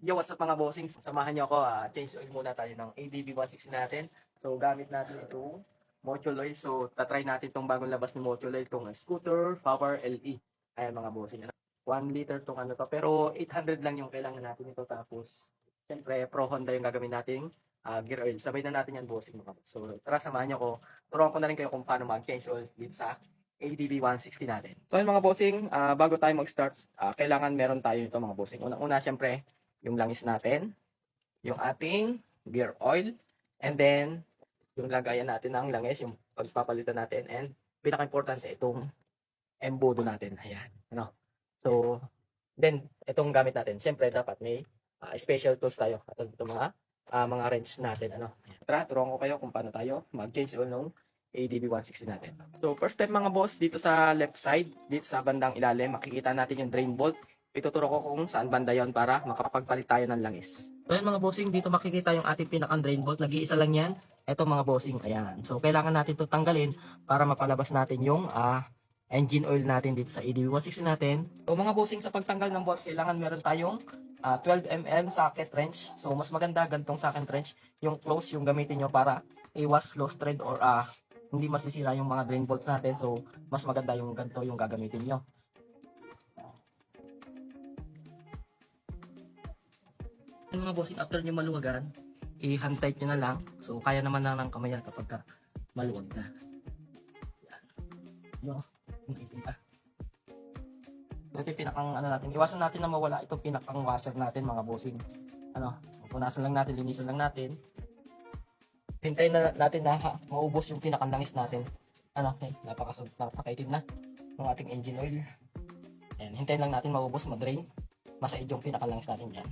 Yo, what's up mga bossing? Samahan niyo ako, change oil muna tayo ng ADB 160 natin. So, gamit natin itong Motul Oil. So, tatry natin itong bagong labas ni Motul Oil, itong Scooter Power LE. Ayan mga bossing. 1 liter itong ano to. Pero 800 lang yung kailangan natin ito. Tapos, syempre, Pro Honda yung gagawin nating gear oil. Sabay na natin yan bossing mga boss. So, tara samahan niyo ako. Turuan ko na rin kayo kung paano mag-change oil dito sa ADB 160 natin. So, yun mga bossing, bago tayo mag-start, kailangan meron tayo ito mga bossing. Unang-una, syempre, yung langis natin, yung ating gear oil, and then yung lagayan natin ng langis, yung pagpapalitan natin, and pinaka-importante itong embudo natin. Ayan. Ano? So, then, itong gamit natin. Siyempre, dapat may special tools tayo. At itong mga wrench natin. Ano? Tara, turuan ko kayo kung paano tayo mag-change oil ng ADB 160 natin. So, first step mga boss, dito sa left side, dito sa bandang ilalim, makikita natin yung drain bolt. Ituturo ko kung saan banda yon para makapagpalit tayo ng langis. So yan mga bossing, dito makikita yung ating pinakang drain bolt. Nag-iisa lang yan. Ito mga bossing, ayan. So kailangan natin ito tanggalin para mapalabas natin yung engine oil natin dito sa EDB 160 natin. So mga bossing, sa pagtanggal ng bolts, kailangan meron tayong 12mm socket wrench. So mas maganda gantong socket wrench. Yung close yung gamitin nyo para iwas loose thread or hindi masisira yung mga drain bolts natin. So mas maganda yung ganito yung gagamitin nyo. Yung mga bossing, after nyo maluwagan, i-hand tight nyo na lang. So, kaya naman na ng kamay yan kapag maluwag na. Yan. Yung makikita. Ito yung pinakang ano natin. Iwasan natin na mawala itong pinakang washer natin mga bossing. Ano, so, punasan lang natin, linisan lang natin. Hintayin na natin na maubos yung pinakang langis natin. Ano, okay, napakaitim na ng ating engine oil. Ayan, hintayin lang natin maubos, ma-drain. Masaid yung pinakang langis natin yan.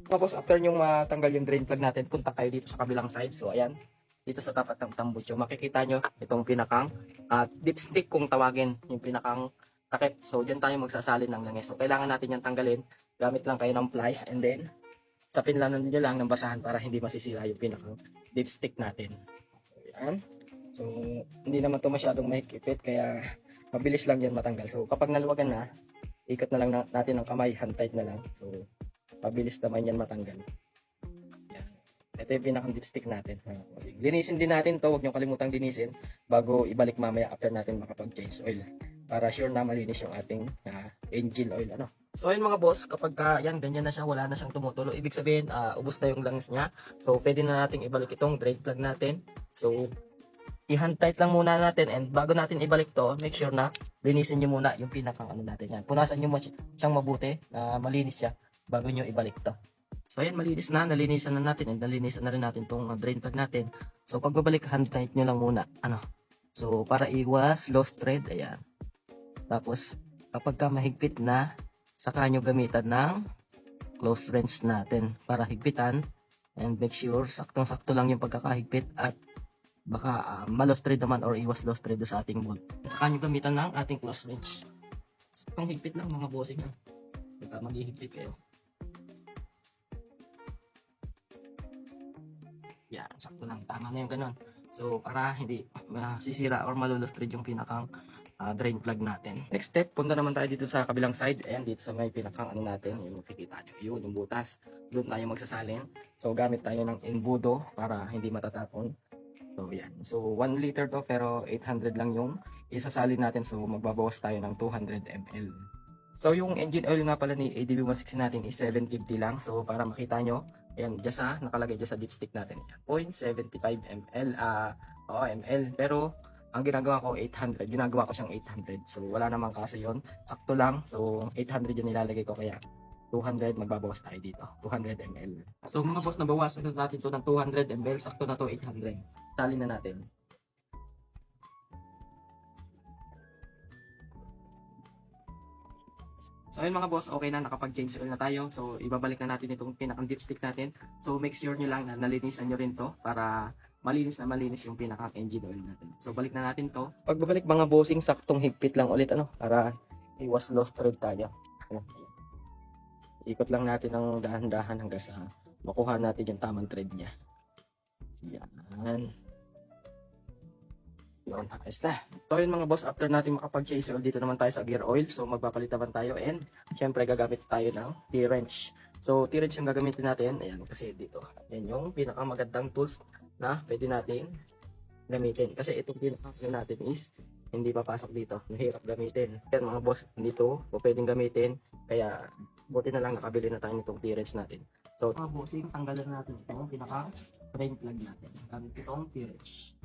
Tapos after yung matanggal yung drain plug natin, punta kayo dito sa kabilang side. So ayan, dito sa tapat ng tambutso, makikita nyo itong pinakang dipstick kung tawagin, yung pinakang takip. So dyan tayo magsasalin ng langis. So kailangan natin yan tanggalin. Gamit lang kayo ng plies and then sapin lang nyo lang ng basahan para hindi masisira yung pinakang dipstick natin. So, ayan. So hindi naman to masyadong mahigpit kaya mabilis lang yan matanggal. So kapag naluwagan na, ikot na lang natin ng kamay, hand tight na lang. So pabilis naman yan matanggal. Yan. Ito yung pinakang dipstick natin. Linisin din natin to, huwag nyo kalimutang linisin bago ibalik mamaya after natin makapag-change oil. Para sure na malinis yung ating engine oil. Ano? So yun mga boss, kapag yan, ganyan na siya, wala na siyang tumutulo, ibig sabihin, ubos na yung langis niya. So pwede na natin ibalik itong drain plug natin. So i-hand tight lang muna natin, and bago natin ibalik to, make sure na linisin nyo muna yung pinakang ano natin yan. Punasan nyo mo siyang mabuti, na malinis siya bago nyo ibalik to. So ayan, malinis na, nalinisan na natin, and nalinisan na rin natin tong drain plug natin. So pag babalik, hand tight nyo lang muna, ano, so para iwas loose thread. Ayan. Tapos kapag ka mahigpit na, saka nyo gamitan ng close wrench natin para higpitan, and make sure saktong-sakto lang yung pagkakahigpit at baka ma-loose thread naman or iwas loose thread sa ating bolt. Saka nyo gamitan ng ating close wrench. Saktong higpit lang mga bossing. Baka maghihigpit kayo. Yan, sakto lang. Tama na yung ganun. So, para hindi masisira or malulustrade yung pinakang drain plug natin. Next step, punta naman tayo dito sa kabilang side. Ayan, dito sa may pinakang ano natin. Yung makikita nyo. Yun, yung butas. Doon tayo magsasalin. So, gamit tayo ng embudo para hindi matatapon. So, yan. So, 1 liter to pero 800 lang yung isasalin natin. So, magbabawas tayo ng 200 ml. So, yung engine oil nga pala ni ADB 160 natin is 750 lang. So, para makita nyo, ayan, nakalagay dyan sa dipstick natin. 0.75 ml, ml. Pero, ang ginagawa ko 800. Ginagawa ko siyang 800. So, wala namang kaso yon. Sakto lang. So, 800 yung nilalagay ko. Kaya, 200, magbabawas tayo dito. 200 ml. So, mga boss, nabawasan na natin ito ng 200 ml. Sakto na to 800. Tali na natin. So ayun mga boss, okay na, nakapag-change oil na tayo. So ibabalik na natin itong pinakang dipstick natin. So make sure nyo lang na nalinisan nyo rin to para malinis na malinis yung pinakang engine oil natin. So balik na natin to. Pagbabalik mga bossing, saktong higpit lang ulit ano para iwas loose thread tayo. Ikot lang natin ng dahan-dahan hanggang sa makuha natin yung tamang thread niya. Yan. Yun, ayos na. So yun mga boss, after natin makapag-change oil, dito naman tayo sa gear oil. So magpapalit naman tayo, and syempre gagamit tayo ng T-wrench. So, T-wrench yung gagamitin natin. Ayan, kasi dito. Yan yung pinakamagandang tools na pwede natin gamitin. Kasi itong pinaka natin is hindi papasok dito. Mahirap gamitin. Yan mga boss, dito po pwedeng gamitin. Kaya, buti na lang nakabili na tayo nitong T-wrench natin. So, mga bossing, tanggalan natin itong pinaka drain plug natin. Gamit itong T-wrench.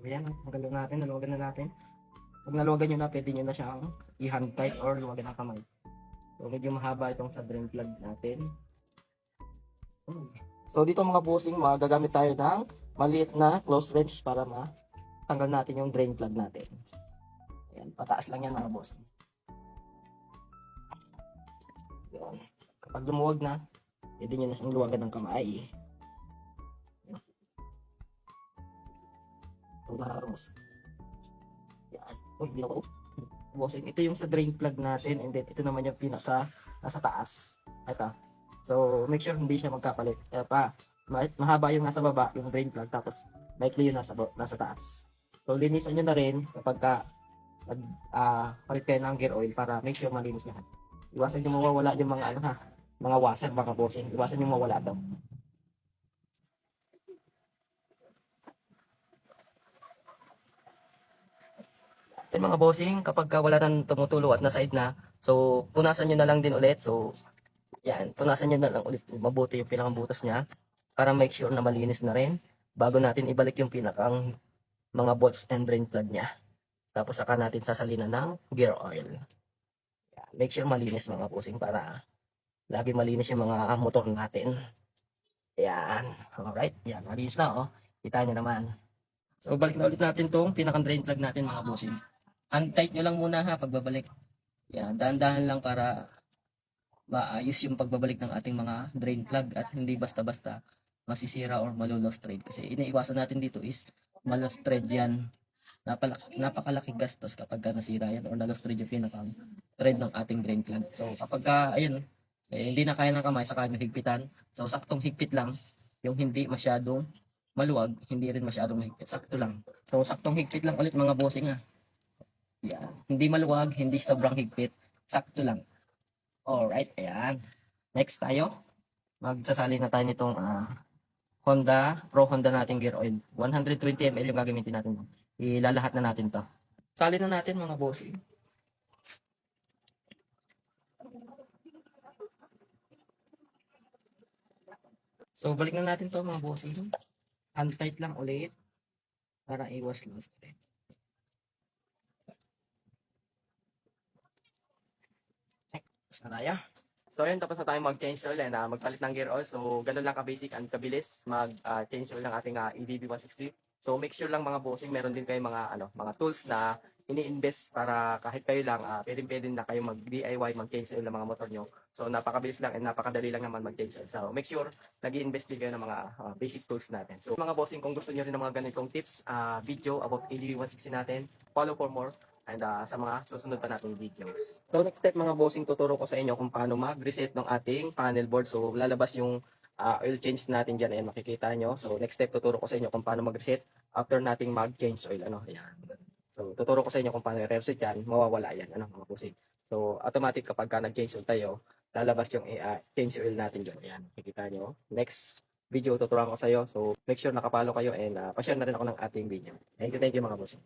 Ayan, tanggalan natin, naluwagan na natin. Pag naluwagan nyo na, pwede nyo na siyang i-hand tight or luwagan ng kamay. So, medyo mahaba itong sa drain plug natin. So, dito mga bossing, magagamit tayo ng maliit na close wrench para matanggal natin yung drain plug natin. Ayan, pataas lang yan mga bossing. Ayan. Kapag lumuwag na, pwede nyo na siyang luwagan ng kamay. Tumaros. Yan. Uy, di ako. Bossing, ito yung sa drain plug natin, and then ito naman yung nasa taas. Ito. So, make sure hindi siya magkapalit. Kaya mahaba yung nasa baba, yung drain plug, tapos maikli yung nasa taas. So, linisan nyo na rin kapag palit kayo ng gear oil para make sure malinis lahat. Iwasan nyo mawawala yung mga mga washer, mga bossing. Iwasan nyo mawala daw. Then mga bossing, kapag wala nang tumutulo at na-side na, so punasan nyo na lang din ulit. So, yan, punasan nyo na lang ulit mabuti yung pinakabutas niya para make sure na malinis na rin bago natin ibalik yung pinakang mga bolts and drain plug niya. Tapos saka natin sasalinan ng gear oil. Yan, make sure malinis mga bossing para lagi malinis yung mga motor natin. Yan, alright, yan, malinis na oh. Kita nyo naman. So, balik na ulit natin tong pinakang drain plug natin mga bossing. Untight nyo lang muna ha pagbabalik. Yan, dahan-dahan lang para maayos yung pagbabalik ng ating mga drain plug at hindi basta-basta masisira or malulost thread. Kasi iniiwasan natin dito is malost thread yan. Napakalaking gastos kapag nasira yan or nalost thread yung pinakang thread ng ating drain plug. So kapag ayun, hindi na kaya ng kamay sa kanyang higpitan. So saktong higpit lang, yung hindi masyadong maluwag, hindi rin masyadong higpit. Sakto lang. So saktong higpit lang ulit mga bossing ha. Yan. Hindi maluwag, hindi sobrang higpit. Sakto lang. Alright, ayan. Next tayo. Magsasali na tayo nitong Pro Honda nating gear oil. 120 ml yung gagamitin natin. Ilalahat na natin to. Sali na natin mga bossing. So, balik na natin to mga bossing. Hand tight lang ulit para iwas lost thread. Saraya. So yun, tapos na tayo mag-change oil and magpalit ng gear oil. So ganun lang ka-basic and kabilis mag-change oil ng ating EDB 160. So make sure lang mga bossing, meron din kayo mga tools na ini-invest para kahit kayo lang, pwede na kayo mag-DIY, mag-change oil ng mga motor nyo. So napakabilis lang and napakadali lang naman mag-change oil. So make sure nag-i-invest din kayo ng mga basic tools natin. So mga bossing, kung gusto nyo rin ng mga ganitong tips, video about EDB 160 natin, follow for more. And sa mga susunod pa nating videos. So next step mga bossing, tuturo ko sa inyo kung paano mag-reset ng ating panel board. So lalabas yung oil change natin dyan. Ayan, makikita nyo. So next step, tuturo ko sa inyo kung paano mag-reset after nating mag-change oil. Ayan. So tuturo ko sa inyo kung paano i-reset yan. Mawawala yan. Mga bossing. So automatic kapag nag-change oil tayo, lalabas yung change oil natin dyan. Ayan, makikita nyo. Next video, tuturuan ko sa iyo. So make sure nakapalo kayo and pa-share na rin ako ng ating video. Thank you mga bossing.